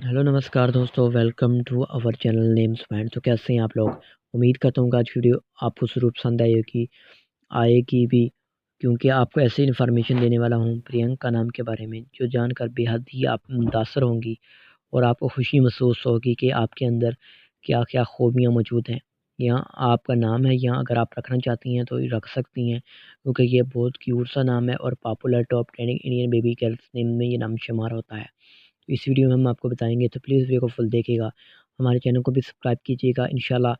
Hello नमस्कार दोस्तों, welcome to our channel names point. तो कैसे हैं आप लोग? उम्मीद करता हूँ कि आज वीडियो आपको ज़रूर पसंद आएगी भी, क्योंकि आपको ऐसी इन्फॉर्मेशन देने वाला हूँ प्रियंका नाम के बारे में जो जानकर बेहद ही आप मुतासर होंगी और आपको खुशी महसूस होगी कि आपके अंदर क्या क्या खूबियाँ मौजूद हैं। यहाँ आपका नाम है, यहाँ अगर आप रखना चाहती हैं तो रख सकती हैं, क्योंकि ये बहुत क्यूट सा नाम है और popular top trending Indian baby girls name में ये नाम शुमार होता है। तो इस वीडियो में हम आपको बताएंगे, तो प्लीज़ वीडियो को फुल देखिएगा। हमारे चैनल को भी सब्सक्राइब कीजिएगा। इंशाल्लाह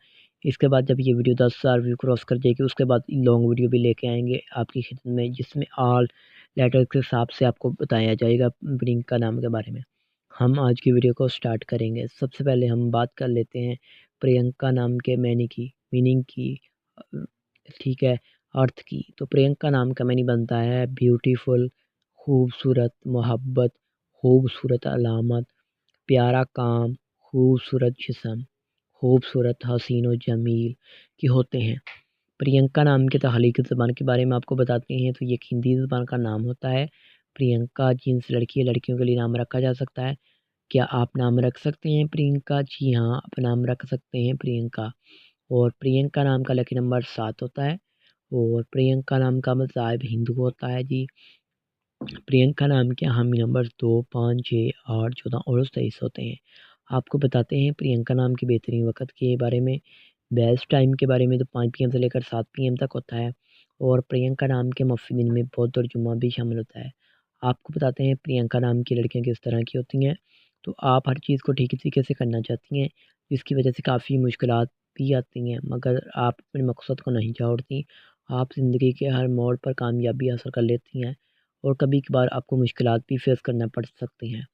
इसके बाद जब ये वीडियो 10,000 व्यू क्रॉस कर जाएगी, उसके बाद लॉन्ग वीडियो भी लेके आएंगे आपकी खिदमत में, जिसमें ऑल लेटर के हिसाब से आपको बताया जाएगा प्रियंका नाम के बारे में। हम आज की वीडियो को स्टार्ट करेंगे। सबसे पहले हम बात कर लेते हैं प्रियंका नाम के मीनिंग की, अ, ठीक है, अर्थ की। तो प्रियंका नाम का मीनिंग बनता है ब्यूटीफुल, खूबसूरत, मोहब्बत, खूबसूरत अलामत, प्यारा काम, खूबसूरत जिस्म, खूबसूरत, हसीन और जमील की होते हैं। प्रियंका नाम के तख्लीकी ज़बान के बारे में आपको बताते हैं, तो ये हिंदी ज़बान का नाम होता है। प्रियंका जिन्स लड़की है, लड़कियों के लिए नाम रखा जा सकता है। क्या आप नाम रख सकते हैं प्रियंका? जी हाँ, आप नाम रख सकते हैं प्रियंका। और प्रियंका नाम का लकी नंबर 7 होता है। और प्रियंका नाम का मज़हब हिंदू होता है जी। प्रियंका नाम के हामी नंबर 2, 5, 6, 8, 14 और 23 होते हैं। आपको बताते हैं प्रियंका नाम के बेहतरीन वक़्त के बारे में। बेस्ट टाइम के बारे में तो 5 पीएम से लेकर 7 पीएम तक होता है। और प्रियंका नाम के मफ़ी दिन में बुध और जुम्मा भी शामिल होता है। आपको बताते हैं प्रियंका नाम की लड़कियां किस तरह की होती हैं। तो आप हर चीज़ को ठीक तरीके से करना चाहती हैं, जिसकी वजह से काफ़ी मुश्किलात भी आती हैं, मगर आप अपने मकसद को नहीं छोड़ती। आप ज़िंदगी के हर मोड़ पर कामयाबी हासिल कर लेती हैं और कभी-कभार आपको मुश्किलात भी फेस करना पड़ सकती हैं।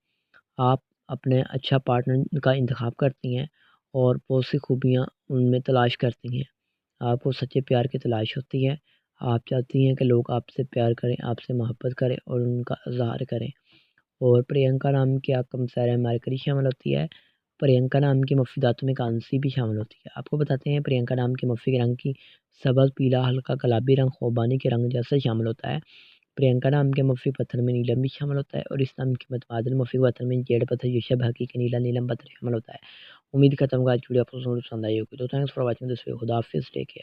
आप अपने अच्छा पार्टनर का इंतखाब करती हैं और बहुत सी खूबियाँ उनमें तलाश करती हैं। आपको सच्चे प्यार की तलाश होती है। आप चाहती हैं कि लोग आपसे प्यार करें, आपसे मोहब्बत करें और उनका इज़हार करें। और प्रियंका नाम की आपका मसाया मारकरी शामिल होती है। प्रियंका नाम की मफ़ीदातों में कांसी भी शामिल होती है। आपको बताते हैं प्रियंका नाम की मफ़ी के रंग की सब्ज़, पीला, हल्का गुलाबी रंग खुबानी के रंग जैसे शामिल होता है। प्रियंका नाम के मफ़ी पत्थर में नीलम भी शामिल होता है और इस नाम के मुतबादिल मफ़ी पत्थर में जेड पत्थर यूशब हकीकी नीला नीलम पत्थर शामिल होता है। उम्मीद करता हूँ आज वीडियो आपको ज़रूर पसंद आई होगी। तो thanks for watching this video. खुदा हाफिज़, टेक केयर।